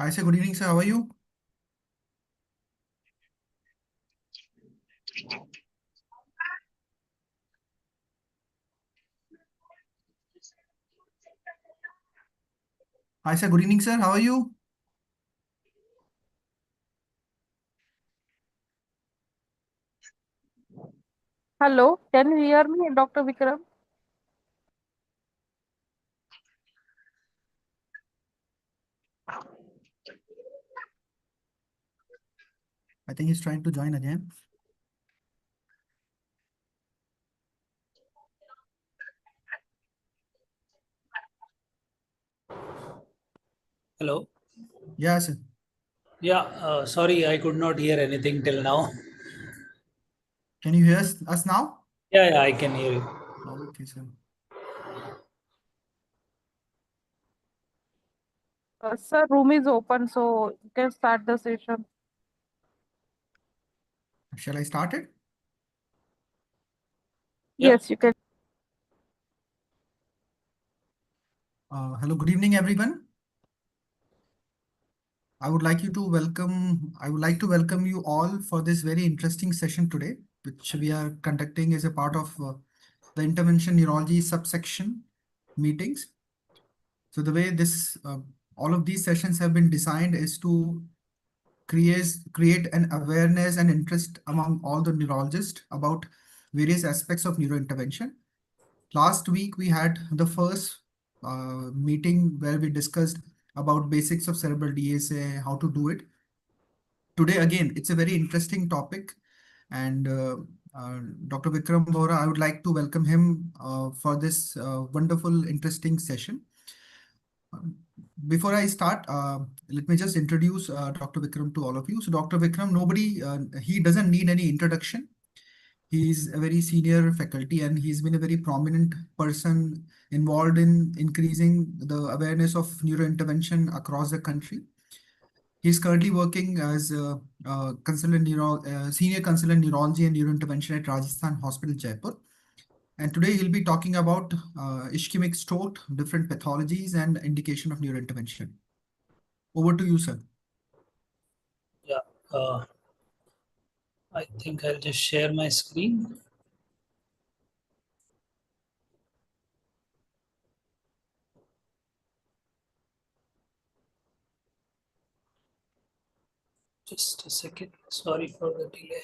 Hi, sir. Good evening, sir. How are you? Hi, sir. Good evening, sir. How are you? Hello, can you hear me, Dr. Vikram? I think he's trying to join again. Hello. Yeah, sir. Yeah, sorry, I could not hear anything till now. Can you hear us now? Yeah, I can hear you. Okay, sir. Sir, room is open, so you can start the session. Shall I start it? Yeah. Yes, you can. Hello. Good evening, everyone. I would like to welcome you all for this very interesting session today, which we are conducting as a part of the Intervention Neurology subsection meetings. So the way all of these sessions have been designed is to create an awareness and interest among all the neurologists about various aspects of neurointervention. Last week, we had the first meeting where we discussed about basics of cerebral DSA, how to do it. Today, again, it's a very interesting topic. And Dr. Vikram Bora, I would like to welcome him for this wonderful, interesting session. Before I start, let me just introduce Dr. Vikram to all of you. So Dr. Vikram, he doesn't need any introduction. He's a very senior faculty and he's been a very prominent person involved in increasing the awareness of neurointervention across the country. He's currently working as a, senior consultant neurology and neurointervention at Rajasthan Hospital, Jaipur. And today he'll be talking about ischemic stroke, different pathologies and indication of neurointervention. Over to you, sir. Yeah. I think I'll just share my screen. Just a second. Sorry for the delay.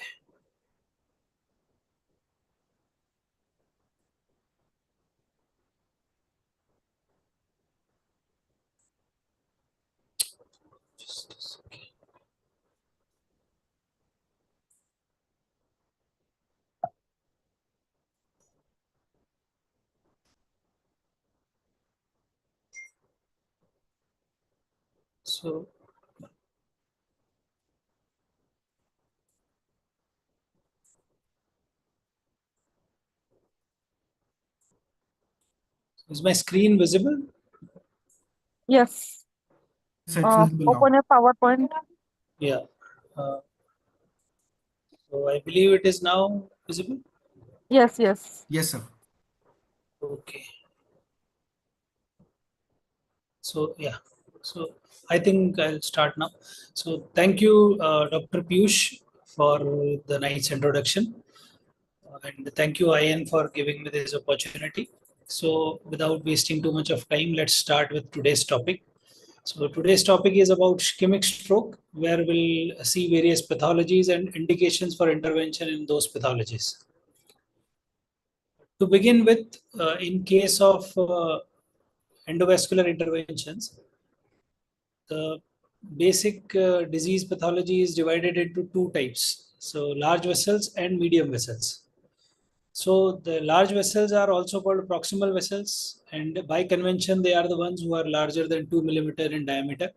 Just a second. So, is my screen visible? Yes. So it's visible now. Open a PowerPoint. Yeah. So I believe it is now visible. Yes, yes. Yes, sir. Okay. So yeah. So I think I'll start now. So thank you, Dr. Piyush, for the nice introduction. And thank you, Ian, for giving me this opportunity. So without wasting too much of time, let's start with today's topic. So today's topic is about ischemic stroke, where we'll see various pathologies and indications for intervention in those pathologies. To begin with, in case of endovascular interventions, the basic disease pathology is divided into two types. So large vessels and medium vessels. So the large vessels are also called proximal vessels, and by convention, they are the ones who are larger than 2 millimeter in diameter.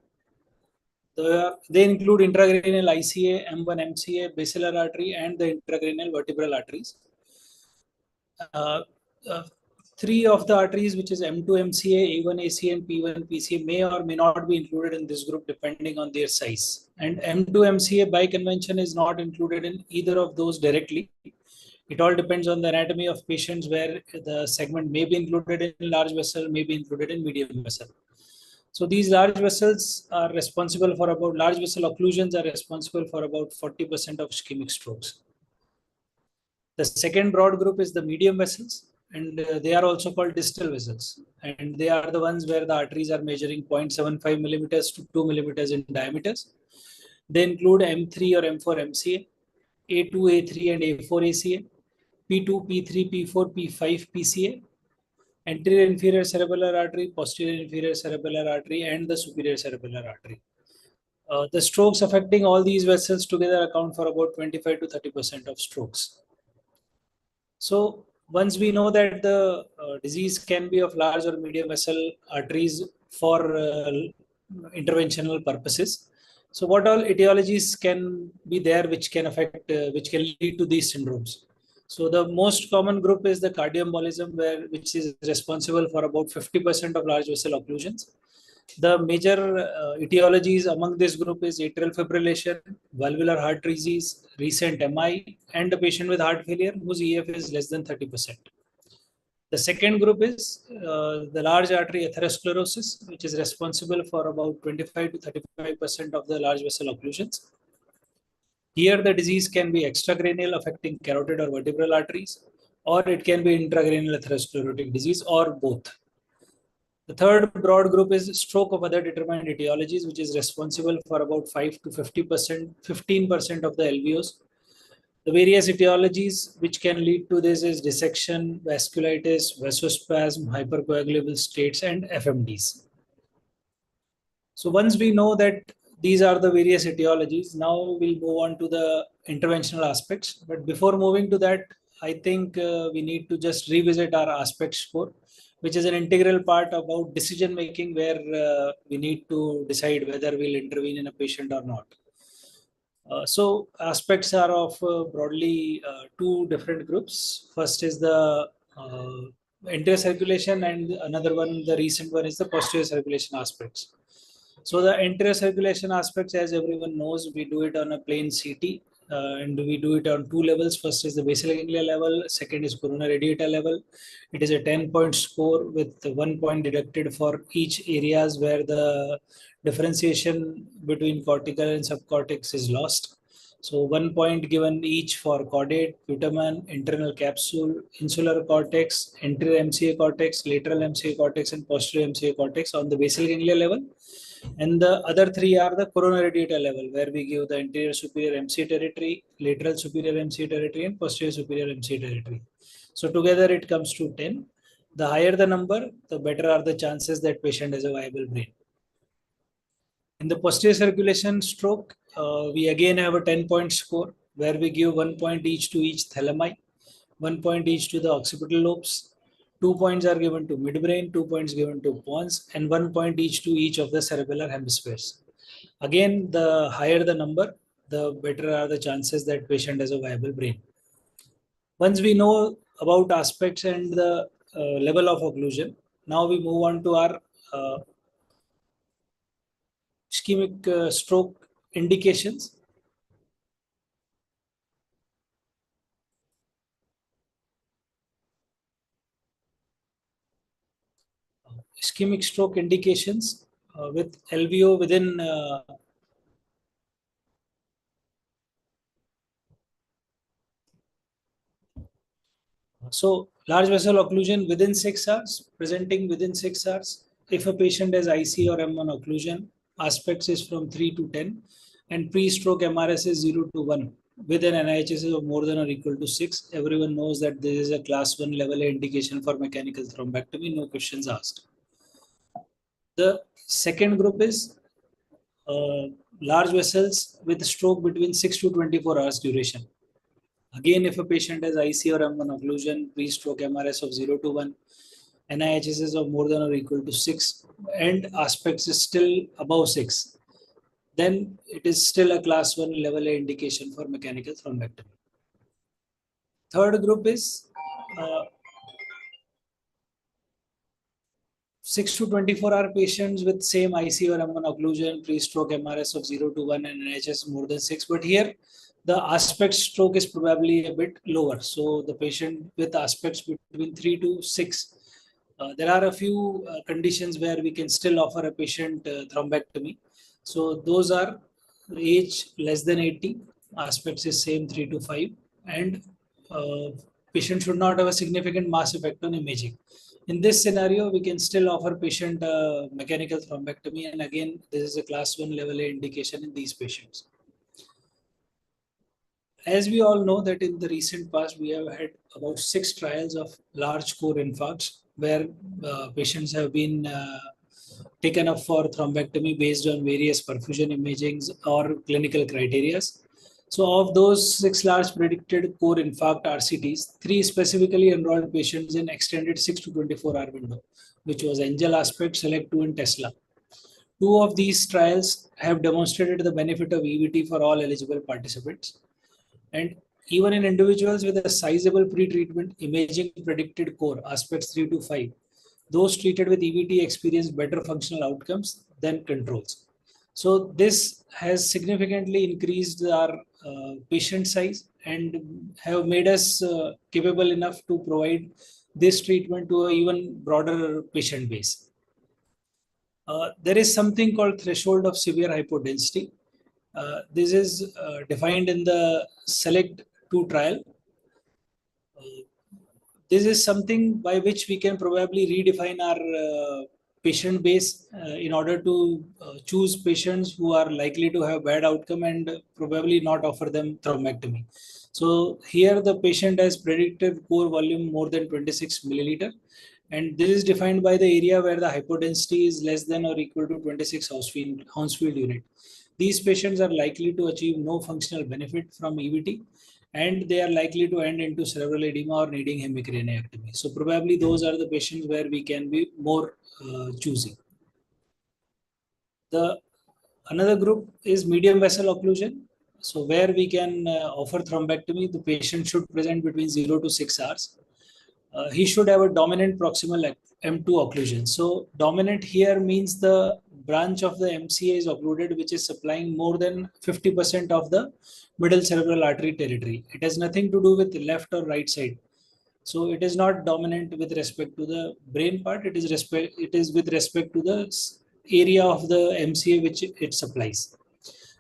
They include intracranial ICA, M1 MCA, basilar artery, and the intracranial vertebral arteries. Uh, uh, Three of the arteries, which is M2 MCA, A1 AC, and P1 PCA, may or may not be included in this group depending on their size. And M2 MCA by convention is not included in either of those directly. It all depends on the anatomy of patients where the segment may be included in large vessel, may be included in medium vessel. So these large vessels are responsible for about, large vessel occlusions are responsible for about 40% of ischemic strokes. The second broad group is the medium vessels, and they are also called distal vessels. And they are the ones where the arteries are measuring 0.75 millimeters to 2 millimeters in diameters. They include M3 or M4 MCA, A2, A3, and A4 ACA, P2, P3, P4, P5 PCA, anterior inferior cerebellar artery, posterior inferior cerebellar artery, and the superior cerebellar artery. The strokes affecting all these vessels together account for about 25 to 30% of strokes. So once we know that the disease can be of large or medium vessel arteries for interventional purposes, so what all etiologies can be there which can affect, which can lead to these syndromes? So the most common group is the cardioembolism, which is responsible for about 50% of large vessel occlusions. The major etiologies among this group is atrial fibrillation, valvular heart disease, recent MI, and a patient with heart failure whose EF is less than 30%. The second group is the large artery atherosclerosis, which is responsible for about 25 to 35% of the large vessel occlusions. Here, the disease can be extracranial, affecting carotid or vertebral arteries, or it can be intracranial atherosclerotic disease, or both. The third broad group is stroke of other determined etiologies, which is responsible for about 5 to 50%, 15% of the LVOs. The various etiologies which can lead to this is dissection, vasculitis, vasospasm, hypercoagulable states, and FMDs. So once we know that these are the various etiologies, now we'll move on to the interventional aspects. But before moving to that, I think we need to just revisit our aspect score, which is an integral part about decision making, where we need to decide whether we'll intervene in a patient or not. So aspects are of broadly two different groups. First is the anterior circulation, and another one, the recent one, is the posterior circulation aspects. So the anterior circulation aspects, as everyone knows, we do it on a plain CT, and we do it on two levels. First is the basal ganglia level, second is corona radiata level. It is a 10-point score with 1 point deducted for each areas where the differentiation between cortical and subcortex is lost. So 1 point given each for caudate, putamen, internal capsule, insular cortex, anterior MCA cortex, lateral MCA cortex, and posterior MCA cortex on the basal ganglia level. And the other three are the corona radiata level, where we give the anterior superior MCA territory, lateral superior MCA territory, and posterior superior MCA territory. So together it comes to 10. The higher the number, the better are the chances that patient has a viable brain. In the posterior circulation stroke, we again have a 10-point score, where we give 1 point each to each thalami, 1 point each to the occipital lobes, 2 points are given to midbrain, 2 points given to pons, and 1 point each to each of the cerebellar hemispheres. Again, the higher the number, the better are the chances that patient has a viable brain. Once we know about aspects and the level of occlusion, now we move on to our ischemic stroke indications. Ischemic stroke indications with LVO within so large vessel occlusion within 6 hours, presenting within 6 hours. If a patient has IC or M1 occlusion, aspects is from 3 to 10, and pre-stroke MRS is 0 to 1 with an NIHS of more than or equal to 6. Everyone knows that this is a class 1 level A indication for mechanical thrombectomy, no questions asked. The second group is large vessels with stroke between 6 to 24 hours duration. Again, if a patient has IC or M1 occlusion, pre-stroke MRS of 0 to 1, NIHS of more than or equal to 6, and aspects is still above 6, then it is still a class 1 level A indication for mechanical thrombectomy. Third group is 6 to 24-hour patients with same IC or M1 occlusion, pre-stroke MRS of 0 to 1, and NIHS more than 6. But here, the aspect stroke is probably a bit lower. So the patient with aspects between 3 to 6 There are a few conditions where we can still offer a patient thrombectomy. So those are age less than 80, aspects is same 3 to 5, and patient should not have a significant mass effect on imaging. In this scenario, we can still offer patient mechanical thrombectomy, and again, this is a class 1 level A indication in these patients. As we all know that in the recent past, we have had about 6 trials of large core infarcts where patients have been taken up for thrombectomy based on various perfusion imagings or clinical criteria. So of those 6 large predicted core infarct RCTs, 3 specifically enrolled patients in extended 6 to 24-hour window, which was Angel Aspect, Select 2 and Tesla. 2 of these trials have demonstrated the benefit of EVT for all eligible participants. And even in individuals with a sizable pre-treatment imaging predicted core, aspects 3 to 5, those treated with EVT experienced better functional outcomes than controls. So this has significantly increased our patient size and have made us capable enough to provide this treatment to an even broader patient base. There is something called threshold of severe hypodensity. This is defined in the Select 2 trial. This is something by which we can probably redefine our patient base in order to choose patients who are likely to have bad outcome and probably not offer them thrombectomy. So here the patient has predicted core volume more than 26 milliliter, and this is defined by the area where the hypodensity is less than or equal to 26 Hounsfield unit. These patients are likely to achieve no functional benefit from EVT, and they are likely to end into cerebral edema or needing hemicraniectomy. So probably those are the patients where we can be more choosy. Another group is medium vessel occlusion. So where we can offer thrombectomy, the patient should present between 0 to 6 hours. He should have a dominant proximal M2 occlusion. So dominant here means the branch of the MCA is occluded, which is supplying more than 50% of the middle cerebral artery territory. It has nothing to do with the left or right side. So it is not dominant with respect to the brain part. It is with respect to the area of the MCA which it supplies.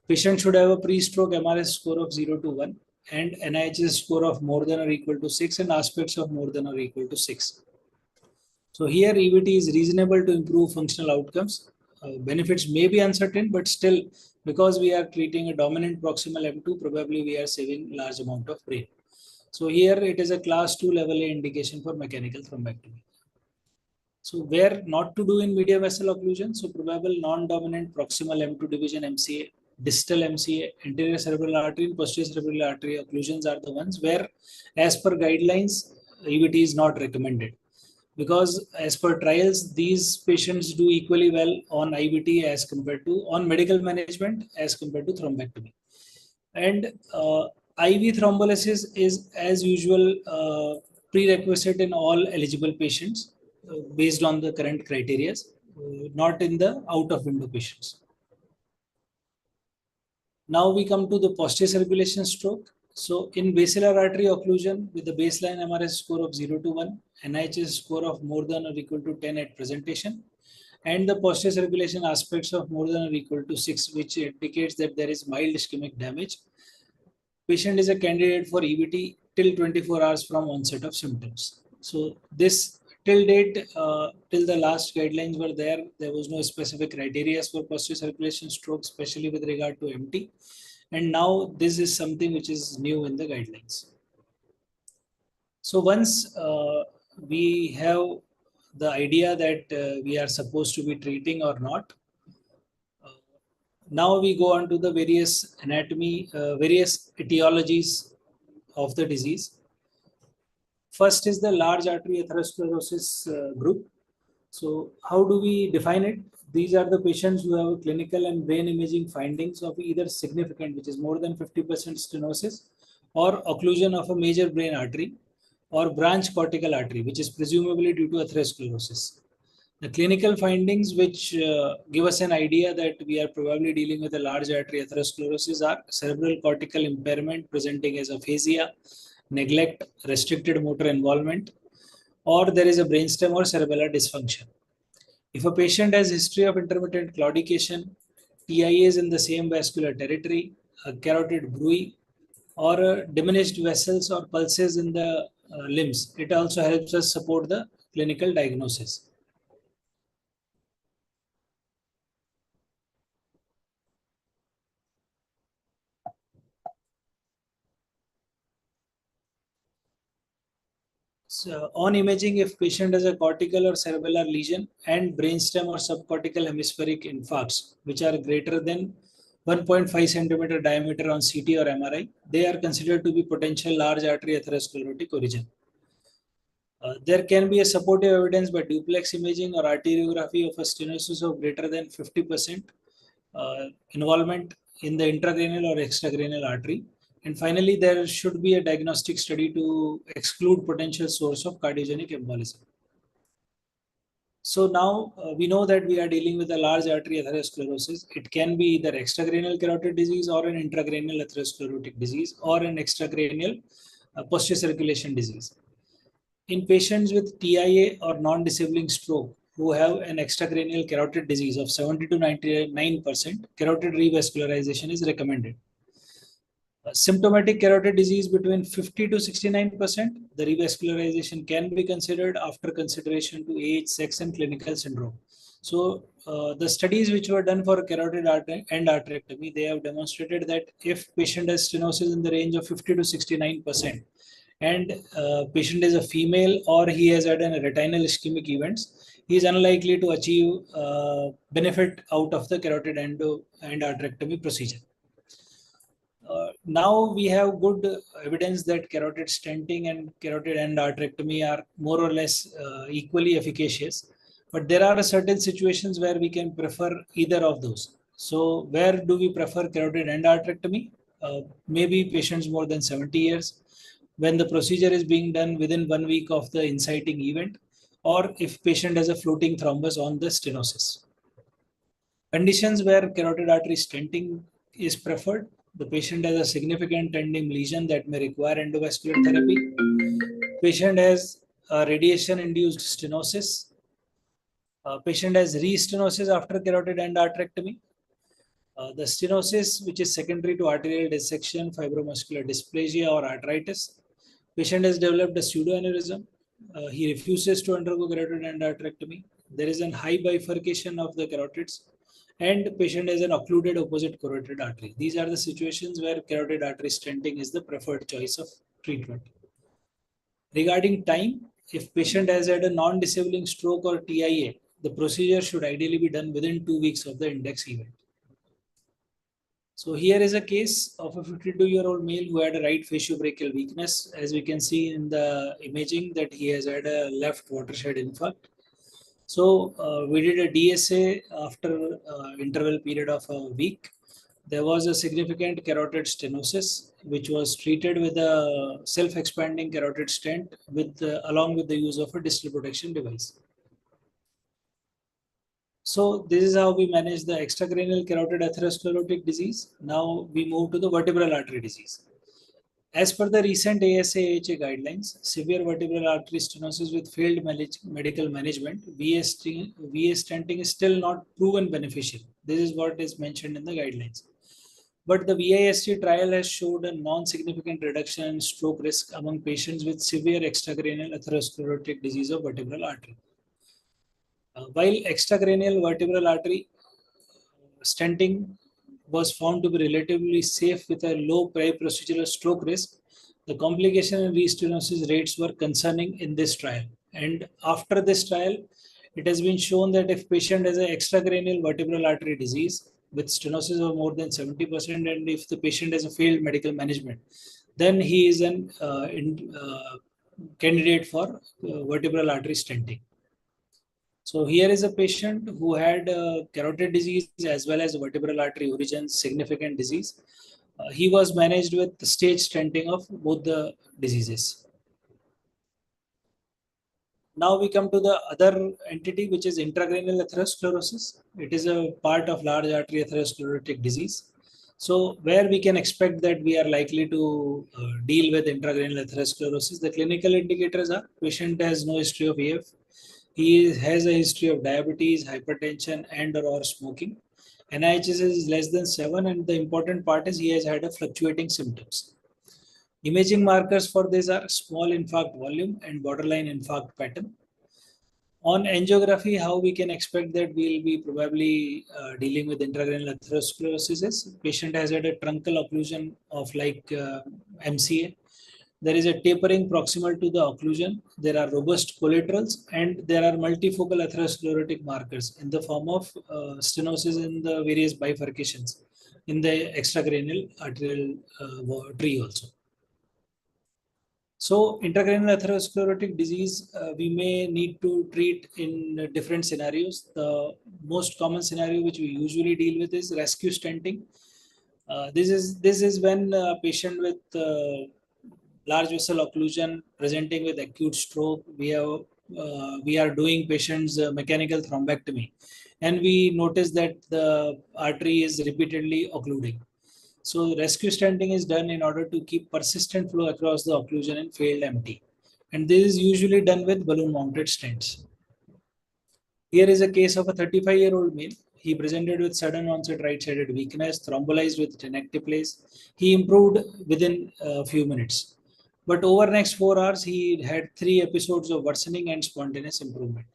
Patient should have a pre-stroke MRS score of 0 to 1 and NIHS score of more than or equal to 6 and aspects of more than or equal to 6. So here EVT is reasonable to improve functional outcomes. Benefits may be uncertain, but still, because we are treating a dominant proximal M2, probably we are saving large amount of brain. So here it is a class 2 level A indication for mechanical thrombectomy. So where not to do in medium vessel occlusion, so probable non-dominant proximal M2 division MCA, distal MCA, anterior cerebral artery and posterior cerebral artery occlusions are the ones where, as per guidelines, EVT is not recommended. Because as per trials, these patients do equally well on IVT as compared to, on medical management as compared to thrombectomy. And IV thrombolysis is as usual prerequisite in all eligible patients based on the current criteria, not in the out of window patients. Now we come to the posterior circulation stroke. So in basilar artery occlusion with the baseline MRS score of 0 to 1, NIHS score of more than or equal to 10 at presentation, and the posterior circulation aspects of more than or equal to 6, which indicates that there is mild ischemic damage. Patient is a candidate for EVT till 24 hours from onset of symptoms. So this till date, till the last guidelines were there was no specific criteria for posterior circulation stroke, especially with regard to MT. And now this is something which is new in the guidelines. So once we have the idea that we are supposed to be treating or not, now we go on to the various anatomy, various etiologies of the disease. First is the large artery atherosclerosis group. So how do we define it? These are the patients who have clinical and brain imaging findings of either significant, which is more than 50% stenosis, or occlusion of a major brain artery, or branch cortical artery, which is presumably due to atherosclerosis. The clinical findings which give us an idea that we are probably dealing with a large artery atherosclerosis are cerebral cortical impairment presenting as aphasia, neglect, restricted motor involvement, or there is a brainstem or cerebellar dysfunction. If a patient has history of intermittent claudication, TIA is in the same vascular territory, a carotid bruit, or diminished vessels or pulses in the limbs, it also helps us support the clinical diagnosis. So on imaging, if patient has a cortical or cerebellar lesion and brainstem or subcortical hemispheric infarcts, which are greater than 1.5 centimeter diameter on CT or MRI, they are considered to be potential large artery atherosclerotic origin. There can be a supportive evidence by duplex imaging or arteriography of a stenosis of greater than 50% involvement in the intracranial or extracranial artery. And finally, there should be a diagnostic study to exclude potential source of cardiogenic embolism. So now we know that we are dealing with a large artery atherosclerosis. It can be either extracranial carotid disease or an intracranial atherosclerotic disease or an extracranial posterior circulation disease. In patients with TIA or non-disabling stroke who have an extracranial carotid disease of 70 to 99%, carotid revascularization is recommended. Symptomatic carotid disease between 50 to 69%, the revascularization can be considered after consideration to age, sex, and clinical syndrome. So the studies which were done for carotid end arterectomy, they have demonstrated that if patient has stenosis in the range of 50 to 69%, and patient is a female or he has had a retinal ischemic events, he is unlikely to achieve benefit out of the carotid end arterectomy procedure. Now we have good evidence that carotid stenting and carotid end arterectomy are more or less equally efficacious, but there are certain situations where we can prefer either of those. So where do we prefer carotid end arterectomy? Maybe patients more than 70 years, when the procedure is being done within 1 week of the inciting event, or if patient has a floating thrombus on the stenosis. Conditions where carotid artery stenting is preferred: the patient has a significant tending lesion that may require endovascular therapy. Patient has a radiation-induced stenosis. Patient has restenosis after carotid end arterectomy. The stenosis, which is secondary to arterial dissection, fibromuscular dysplasia, or arthritis. Patient has developed a pseudoaneurysm. He refuses to undergo carotid end arterectomy. There is a high bifurcation of the carotids, and patient has an occluded opposite carotid artery. These are the situations where carotid artery stenting is the preferred choice of treatment. Regarding time, if patient has had a non-disabling stroke or TIA, the procedure should ideally be done within 2 weeks of the index event. So here is a case of a 52-year-old male who had a right faciobrachial weakness. As we can see in the imaging that he has had a left watershed infarct. So we did a DSA after interval period of a week. There was a significant carotid stenosis, which was treated with a self-expanding carotid stent along with the use of a distal protection device. So this is how we manage the extracranial carotid atherosclerotic disease. Now we move to the vertebral artery disease. As per the recent ASA/AHA guidelines, severe vertebral artery stenosis with failed medical management, VS stenting is still not proven beneficial. This is what is mentioned in the guidelines. But the VIST trial has showed a non-significant reduction in stroke risk among patients with severe extracranial atherosclerotic disease of vertebral artery. While extracranial vertebral artery stenting was found to be relatively safe with a low pre-procedural stroke risk, the complication and restenosis rates were concerning in this trial. And after this trial, it has been shown that if patient has an extracranial vertebral artery disease with stenosis of more than 70%, and if the patient has a failed medical management, then he is an candidate for vertebral artery stenting. So here is a patient who had carotid disease as well as vertebral artery origin significant disease. He was managed with the stage stenting of both the diseases. Now we come to the other entity, which is intracranial atherosclerosis. It is a part of large artery atherosclerotic disease. So where we can expect that we are likely to deal with intracranial atherosclerosis, the clinical indicators are patient has no history of AF, has a history of diabetes, hypertension, and or smoking. NIHS is less than 7, and the important part is he has had a fluctuating symptoms. Imaging markers for this are small infarct volume and borderline infarct pattern. On angiography, how we can expect that we'll be probably dealing with intracranial atherosclerosis is patient has had a truncal occlusion of like MCA. There is a tapering proximal to the occlusion. There are robust collaterals, and there are multifocal atherosclerotic markers in the form of stenosis in the various bifurcations in the extracranial arterial tree also. So intracranial atherosclerotic disease, we may need to treat in different scenarios. The most common scenario which we usually deal with is rescue stenting. This is when a patient with large vessel occlusion presenting with acute stroke, we are doing patients mechanical thrombectomy, and we notice that the artery is repeatedly occluding. So rescue stenting is done in order to keep persistent flow across the occlusion in failed MT. And this is usually done with balloon mounted stents. Here is a case of a 35-year-old male. He presented with sudden onset right-sided weakness, thrombolized with tenecteplase. He improved within a few minutes. But over next 4 hours, he had 3 episodes of worsening and spontaneous improvement.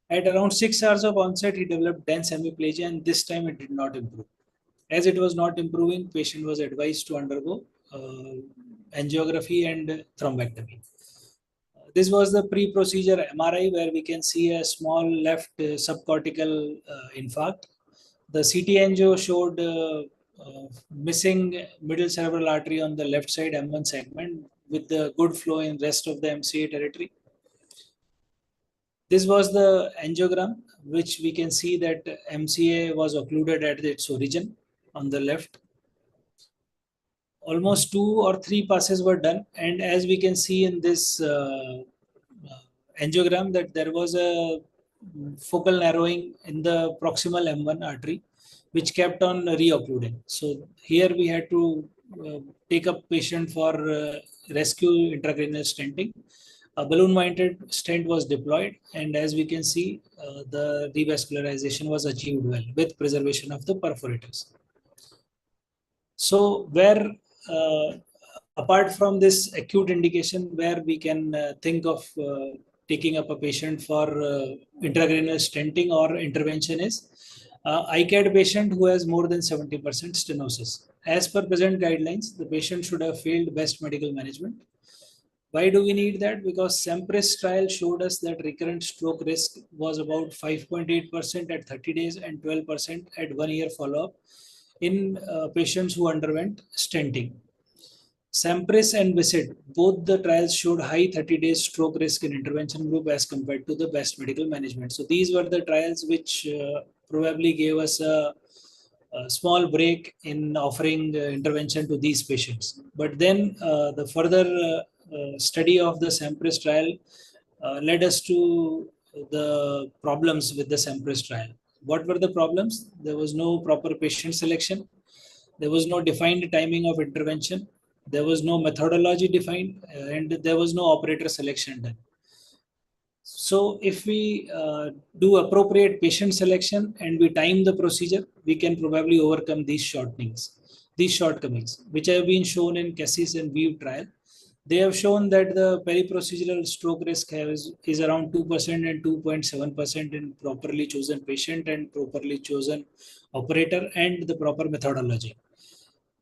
At around 6 hours of onset, he developed dense hemiplegia, and this time it did not improve. As it was not improving, patient was advised to undergo angiography and thrombectomy. This was the pre-procedure MRI where we can see a small left subcortical infarct. The CT angio showed missing middle cerebral artery on the left side M1 segment with the good flow in rest of the MCA territory. This was the angiogram, which we can see that MCA was occluded at its origin on the left. Almost 2 or 3 passes were done, and as we can see in this angiogram, that there was a focal narrowing in the proximal M1 artery, which kept on re-occluding. So here we had to take up patient for rescue intracranial stenting. A balloon mounted stent was deployed, and as we can see, the revascularization was achieved well with preservation of the perforators. So where apart from this acute indication, where we can think of taking up a patient for intracranial stenting or intervention is ICAD patient who has more than 70% stenosis. As per present guidelines, the patient should have failed best medical management. Why do we need that? Because Sampras trial showed us that recurrent stroke risk was about 5.8% at 30 days and 12% at 1 year follow-up in patients who underwent stenting. Sampras and Visit, both the trials showed high 30 days stroke risk in intervention group as compared to the best medical management. So these were the trials which probably gave us a small break in offering intervention to these patients. But then the further study of the Sampras trial led us to the problems with the Sampras trial. What were the problems? There was no proper patient selection. There was no defined timing of intervention. There was no methodology defined, and there was no operator selection done. So if we do appropriate patient selection and we time the procedure, we can probably overcome these shortcomings, which have been shown in Cassis and Weave trial. They have shown that the periprocedural stroke risk is around 2% and 2.7% in properly chosen patient and properly chosen operator and the proper methodology.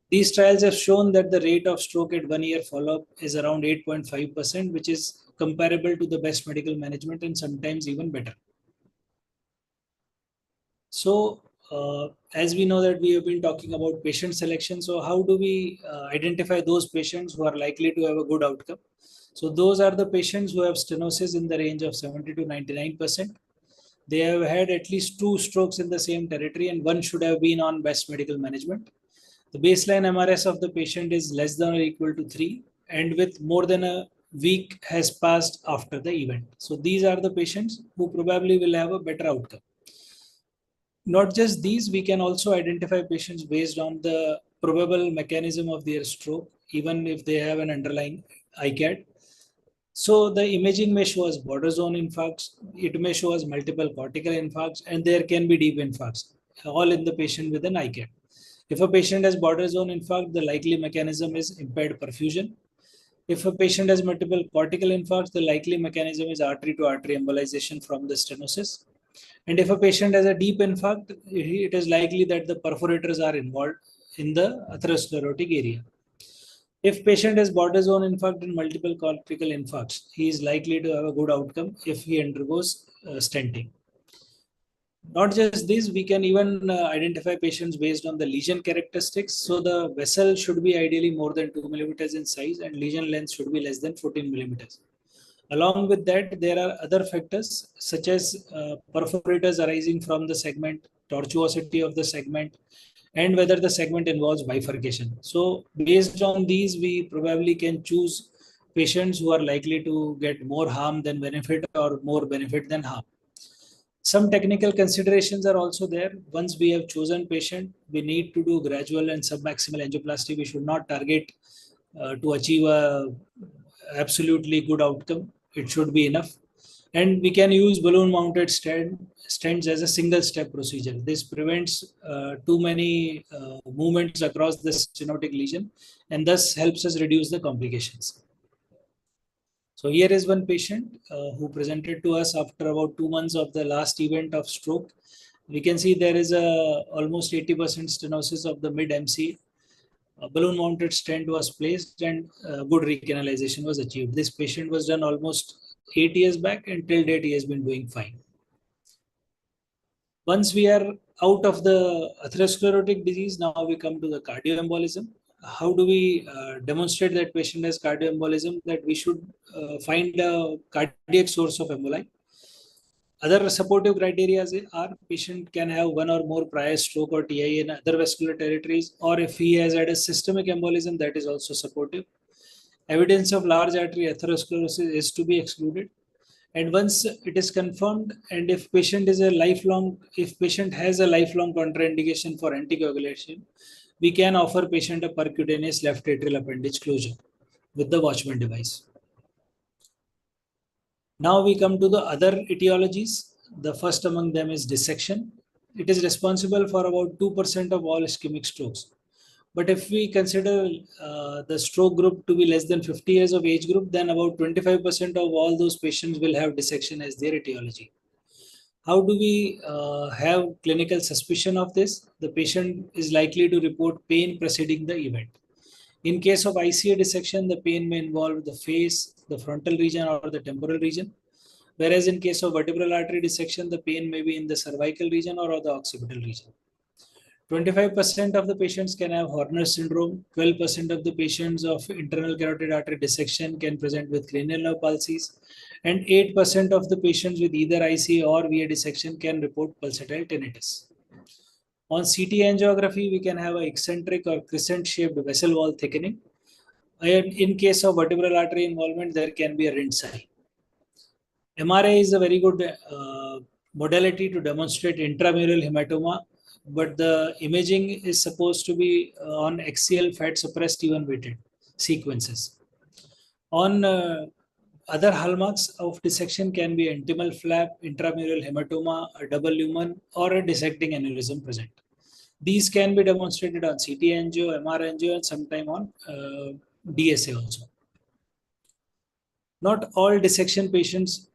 These trials have shown that the rate of stroke at 1 year follow-up is around 8.5%, which is comparable to the best medical management and sometimes even better. So, as we know that we have been talking about patient selection, so how do we identify those patients who are likely to have a good outcome? So those are the patients who have stenosis in the range of 70 to 99%. They have had at least 2 strokes in the same territory and 1 should have been on best medical management. The baseline MRS of the patient is less than or equal to 3 and with more than a week has passed after the event. So these are the patients who probably will have a better outcome. Not just these, we can also identify patients based on the probable mechanism of their stroke, even if they have an underlying ICAD. So the imaging may show us border zone infarcts, it may show us multiple cortical infarcts, and there can be deep infarcts, all in the patient with an ICAD. If a patient has border zone infarct, the likely mechanism is impaired perfusion. If a patient has multiple cortical infarcts, the likely mechanism is artery to artery embolization from the stenosis. And if a patient has a deep infarct, it is likely that the perforators are involved in the atherosclerotic area. If patient has border zone infarct and multiple cortical infarcts, he is likely to have a good outcome if he undergoes stenting. Not just this, we can even identify patients based on the lesion characteristics. So the vessel should be ideally more than 2 millimeters in size and lesion length should be less than 14 millimeters. Along with that, there are other factors such as perforators arising from the segment, tortuosity of the segment, and whether the segment involves bifurcation. So based on these, we probably can choose patients who are likely to get more harm than benefit or more benefit than harm. Some technical considerations are also there. Once we have chosen patient, we need to do gradual and submaximal angioplasty. We should not target to achieve a absolutely good outcome. It should be enough. And we can use balloon mounted stents as a single step procedure. This prevents too many movements across the stenotic lesion and thus helps us reduce the complications. So here is one patient who presented to us after about 2 months of the last event of stroke. We can see there is a almost 80% stenosis of the mid MC. A balloon mounted stent was placed and good recanalization was achieved. This patient was done almost 8 years back and till date he has been doing fine. Once we are out of the atherosclerotic disease, now we come to the cardioembolism. How do we demonstrate that patient has cardioembolism? That we should find a cardiac source of emboli. Other supportive criteria are patient can have one or more prior stroke or TIA in other vascular territories, or if he has had a systemic embolism, that is also supportive. Evidence of large artery atherosclerosis is to be excluded. And once it is confirmed, and if patient has a lifelong contraindication for anticoagulation, we can offer patient a percutaneous left atrial appendage closure with the Watchman device. Now we come to the other etiologies. The first among them is dissection. It is responsible for about 2% of all ischemic strokes. But if we consider the stroke group to be less than 50 years of age group, then about 25% of all those patients will have dissection as their etiology. How do we have clinical suspicion of this? The patient is likely to report pain preceding the event. In case of ICA dissection, the pain may involve the face, the frontal region, or the temporal region. Whereas in case of vertebral artery dissection, the pain may be in the cervical region or the occipital region. 25% of the patients can have Horner syndrome. 12% of the patients of internal carotid artery dissection can present with cranial nerve palsies. And 8% of the patients with either ICA or VA dissection can report pulsatile tinnitus. On CT angiography, we can have an eccentric or crescent-shaped vessel wall thickening. And in case of vertebral artery involvement, there can be a Rind's eye. MRI is a very good modality to demonstrate intramural hematoma, but the imaging is supposed to be on axial fat suppressed even weighted sequences. On other hallmarks of dissection can be intimal flap, intramural hematoma, a double lumen, or a dissecting aneurysm present. These can be demonstrated on CT angio, MR angio, and sometime on DSA also. Not all dissection patients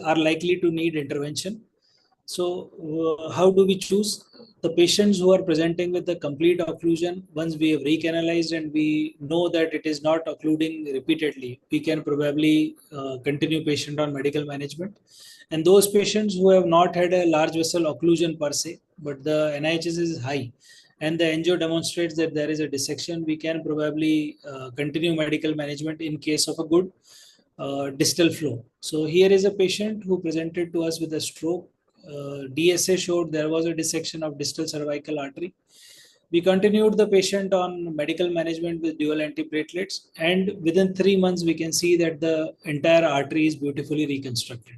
are likely to need intervention. So how do we choose? The patients who are presenting with the complete occlusion, once we have recanalized and we know that it is not occluding repeatedly, we can probably continue patient on medical management. And those patients who have not had a large vessel occlusion per se, but the NIHS is high, and the angio demonstrates that there is a dissection, we can probably continue medical management in case of a good distal flow. So here is a patient who presented to us with a stroke. DSA showed there was a dissection of distal cervical artery. We continued the patient on medical management with dual antiplatelets, and within 3 months we can see that the entire artery is beautifully reconstructed.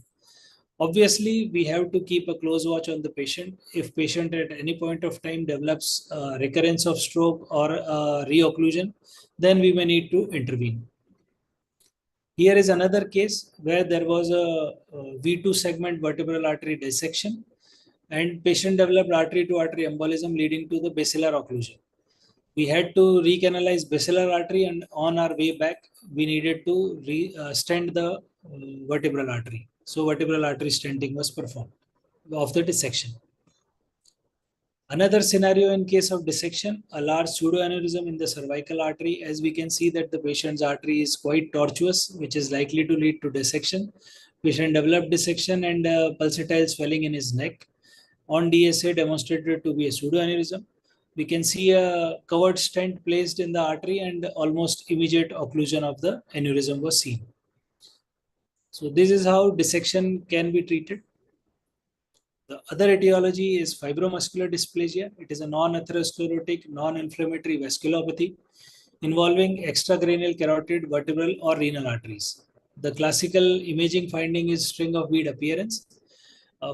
Obviously, we have to keep a close watch on the patient. If patient at any point of time develops recurrence of stroke or reocclusion, then we may need to intervene. Here is another case where there was a V2 segment vertebral artery dissection and patient developed artery to artery embolism leading to the basilar occlusion. We had to recanalize basilar artery, and on our way back, we needed to stent the vertebral artery. So vertebral artery stenting was performed of the dissection. Another scenario in case of dissection, a large pseudoaneurysm in the cervical artery, as we can see that the patient's artery is quite tortuous, which is likely to lead to dissection. Patient developed dissection and pulsatile swelling in his neck. On DSA demonstrated to be a pseudoaneurysm. We can see a covered stent placed in the artery and almost immediate occlusion of the aneurysm was seen. So this is how dissection can be treated. The other etiology is fibromuscular dysplasia. It is a non-atherosclerotic, non-inflammatory vasculopathy involving extracranial carotid, vertebral or renal arteries. The classical imaging finding is string of bead appearance.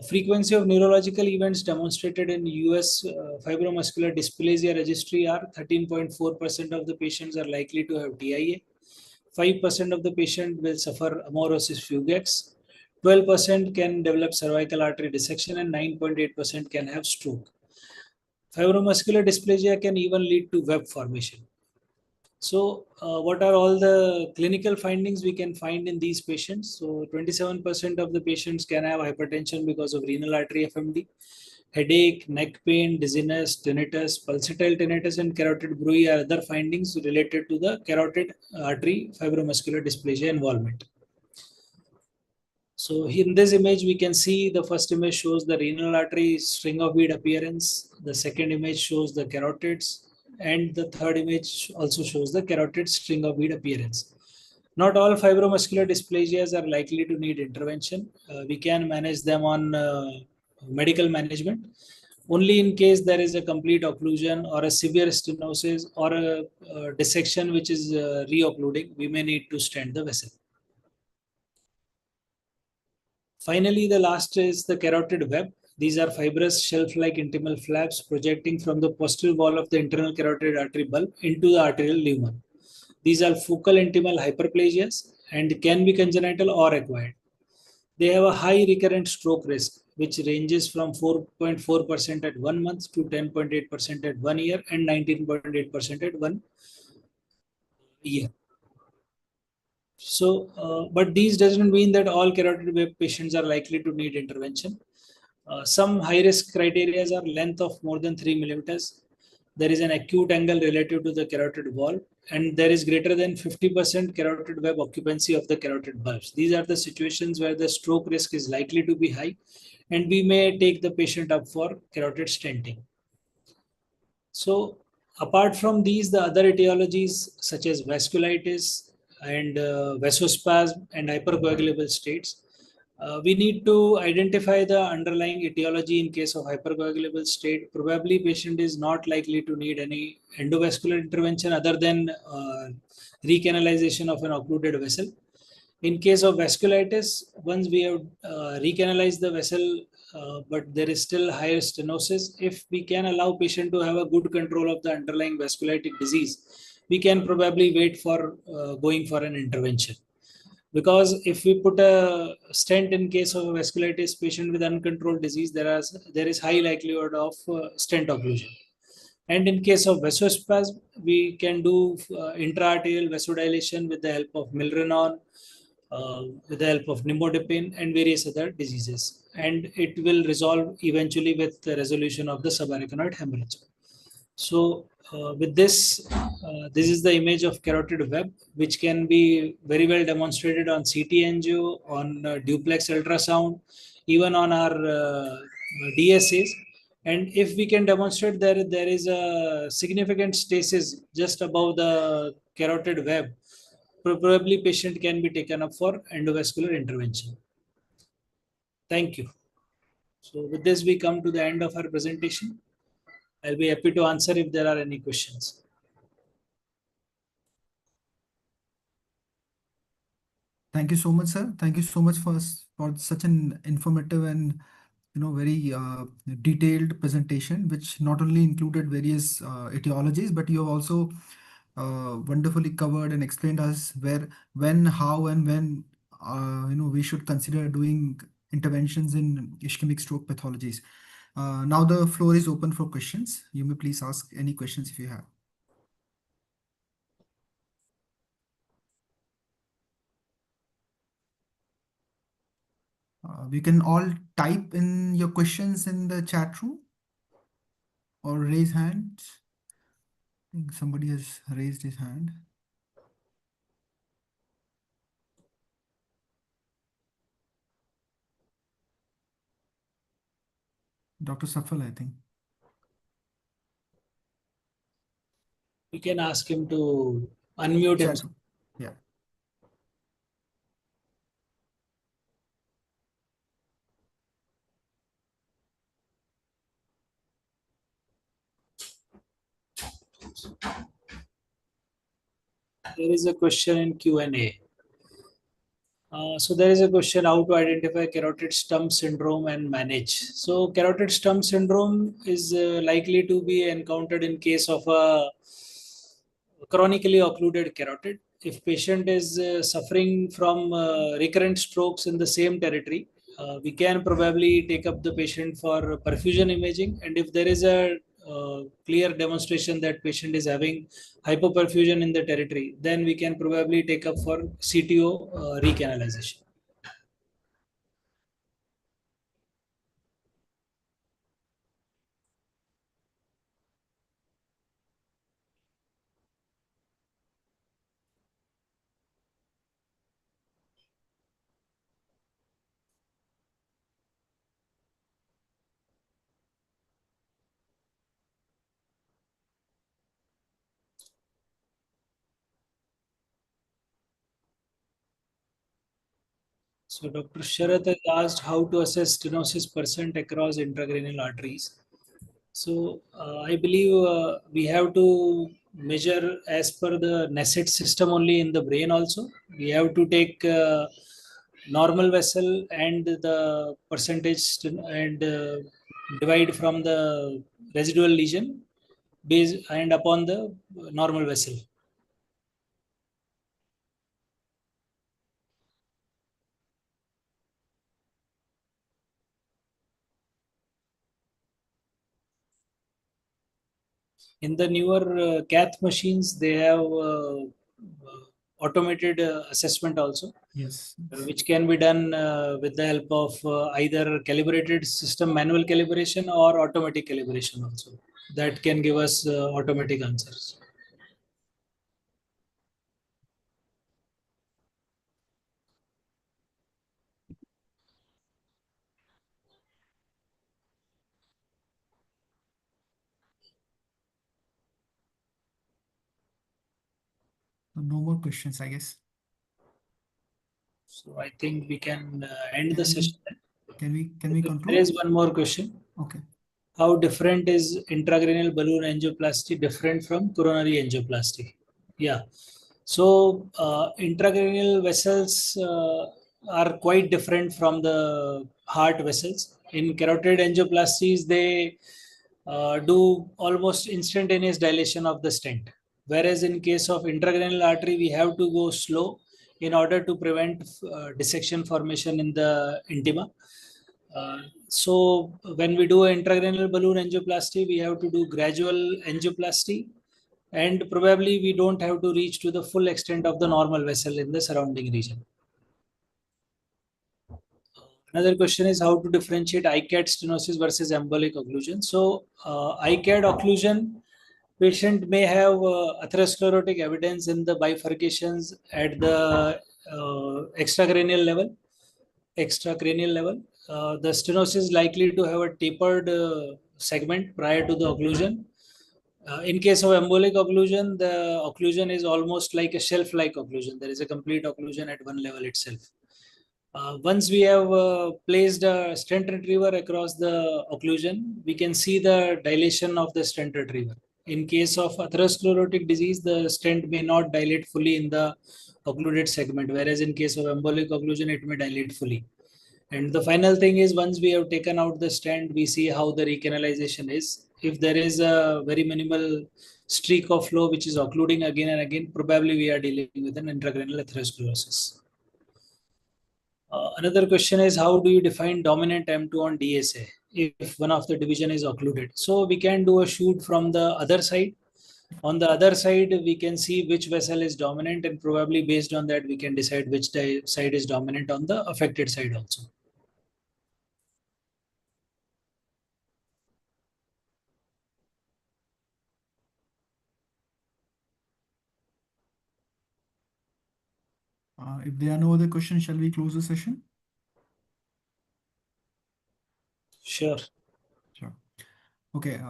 Frequency of neurological events demonstrated in US fibromuscular dysplasia registry are 13.4% of the patients are likely to have TIA. 5% of the patient will suffer amaurosis fugax. 12% can develop cervical artery dissection and 9.8% can have stroke. Fibromuscular dysplasia can even lead to web formation. So what are all the clinical findings we can find in these patients? So 27% of the patients can have hypertension because of renal artery FMD, headache, neck pain, dizziness, tinnitus, pulsatile tinnitus, and carotid bruit are other findings related to the carotid artery fibromuscular dysplasia involvement. So in this image, we can see the first image shows the renal artery string of bead appearance. The second image shows the carotids. And the third image also shows the carotid string of bead appearance. Not all fibromuscular dysplasias are likely to need intervention. We can manage them on medical management. Only in case there is a complete occlusion or a severe stenosis or a dissection which is reoccluding, we may need to stent the vessel. Finally, the last is the carotid web. These are fibrous shelf-like intimal flaps projecting from the posterior wall of the internal carotid artery bulb into the arterial lumen. These are focal intimal hyperplasias and can be congenital or acquired. They have a high recurrent stroke risk, which ranges from 4.4% at 1 month to 10.8% at 1 year and 19.8% at 1 year. So, but these doesn't mean that all carotid web patients are likely to need intervention. Some high-risk criteria are length of more than 3 millimeters. There is an acute angle relative to the carotid wall, and there is greater than 50% carotid web occupancy of the carotid bulbs. These are the situations where the stroke risk is likely to be high, and we may take the patient up for carotid stenting. So, apart from these, the other etiologies such as vasculitis and vasospasm and hypercoagulable states, we need to identify the underlying etiology in case of hypercoagulable state. Probably patient is not likely to need any endovascular intervention other than recanalization of an occluded vessel. In case of vasculitis, once we have recanalized the vessel, but there is still higher stenosis, if we can allow patient to have a good control of the underlying vasculitic disease, we can probably wait for going for an intervention. Because if we put a stent in case of a vasculitis patient with uncontrolled disease, there is high likelihood of stent occlusion. And in case of vasospasm, we can do intraarterial vasodilation with the help of milrinone, with the help of nimodipine and various other diseases. And it will resolve eventually with the resolution of the subarachnoid hemorrhage. So with this, this is the image of carotid web, which can be very well demonstrated on CT angio, on duplex ultrasound, even on our DSAs. And if we can demonstrate there is a significant stasis just above the carotid web, probably patient can be taken up for endovascular intervention. Thank you. So with this, we come to the end of our presentation. I'll be happy to answer if there are any questions. Thank you so much, sir. Thank you so much for such an informative and very detailed presentation, which not only included various etiologies, but you have also wonderfully covered and explained us where, when, how, and when we should consider doing interventions in ischemic stroke pathologies. Now the floor is open for questions. You may please ask any questions if you have. We can all type in your questions in the chat room or raise hands. I think somebody has raised his hand. Dr. Safal, I think. You can ask him to unmute Chat himself. room. Yeah. There is a question in Q&A. So there is a question how to identify carotid stump syndrome and manage. So carotid stump syndrome is likely to be encountered in case of a chronically occluded carotid. If patient is suffering from recurrent strokes in the same territory, we can probably take up the patient for perfusion imaging. And if there is a clear demonstration that patient is having hypoperfusion in the territory, then we can probably take up for CTO recanalization. So Dr. Sharath has asked how to assess stenosis percent across intracranial arteries. So I believe we have to measure as per the Nesset system only in the brain also. We have to take normal vessel and the percentage and divide from the residual lesion based and upon the normal vessel. In the newer cath machines, they have automated assessment also. Yes. Which can be done with the help of either calibrated system manual calibration or automatic calibration also. That can give us automatic answers. No more questions, I guess. So I think we can end the session. Can we conclude? There is one more question. Okay. How different is intracranial balloon angioplasty different from coronary angioplasty? Yeah. So intracranial vessels are quite different from the heart vessels. In carotid angioplasties, they do almost instantaneous dilation of the stent. Whereas in case of intracranial artery, we have to go slow in order to prevent dissection formation in the intima. So when we do intracranial balloon angioplasty, we have to do gradual angioplasty, and probably we don't have to reach to the full extent of the normal vessel in the surrounding region. Another question is how to differentiate ICAD stenosis versus embolic occlusion. So ICAD occlusion, patient may have atherosclerotic evidence in the bifurcations at the extracranial level. The stenosis is likely to have a tapered segment prior to the occlusion. In case of embolic occlusion, the occlusion is almost like a shelf-like occlusion. There is a complete occlusion at one level itself. Once we have placed a stent retriever across the occlusion, we can see the dilation of the stent retriever. In case of atherosclerotic disease, the stent may not dilate fully in the occluded segment, whereas in case of embolic occlusion, it may dilate fully. And the final thing is, once we have taken out the stent, we see how the recanalization is. If there is a very minimal streak of flow which is occluding again and again, probably we are dealing with an intracranial atherosclerosis. Another question is, how do you define dominant M2 on DSA if one of the division is occluded? So we can do a shoot from the other side. On the other side, we can see which vessel is dominant, and probably based on that, we can decide which side is dominant on the affected side also. If there are no other questions, shall we close the session? Sure. Sure. Okay.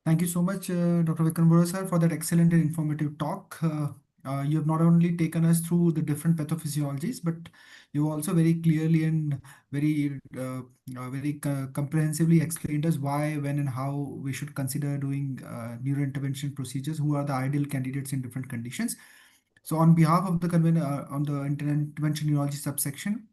Thank you so much, Dr. Vikram Bora sir, for that excellent and informative talk. You have not only taken us through the different pathophysiologies, but you also very clearly and very comprehensively explained us why, when, and how we should consider doing neurointervention procedures, who are the ideal candidates in different conditions. So, on behalf of the on the intervention neurology subsection,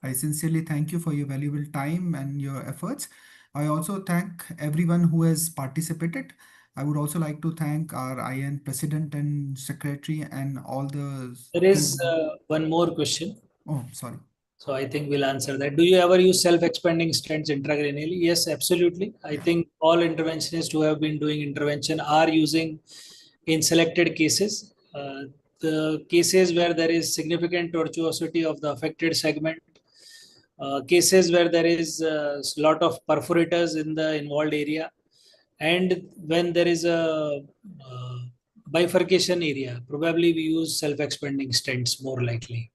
I sincerely thank you for your valuable time and your efforts. I also thank everyone who has participated. I would also like to thank our IN president and secretary and all the There is team. one more question. Oh, sorry. So I think we'll answer that. Do you ever use self-expanding stents intracranially? Yes, absolutely. I think all interventionists who have been doing intervention are using in selected cases. The cases where there is significant tortuosity of the affected segment, cases where there is a lot of perforators in the involved area, and when there is a bifurcation area, probably we use self-expanding stents more likely.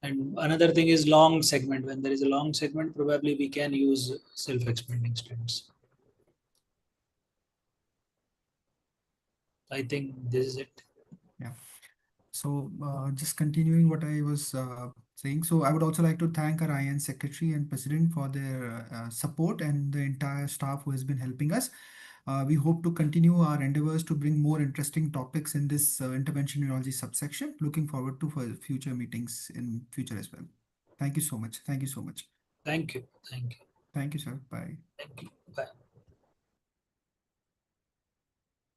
And another thing is long segment. When there is a long segment, probably we can use self-expanding stents. I think this is it. Yeah. So just continuing what I was saying. So I would also like to thank our IN secretary and president for their support and the entire staff who has been helping us. We hope to continue our endeavors to bring more interesting topics in this intervention neurology subsection. Looking forward to for future meetings in future as well. Thank you so much. Thank you so much. Thank you. Thank you. Thank you, sir. Bye. Thank you. Bye.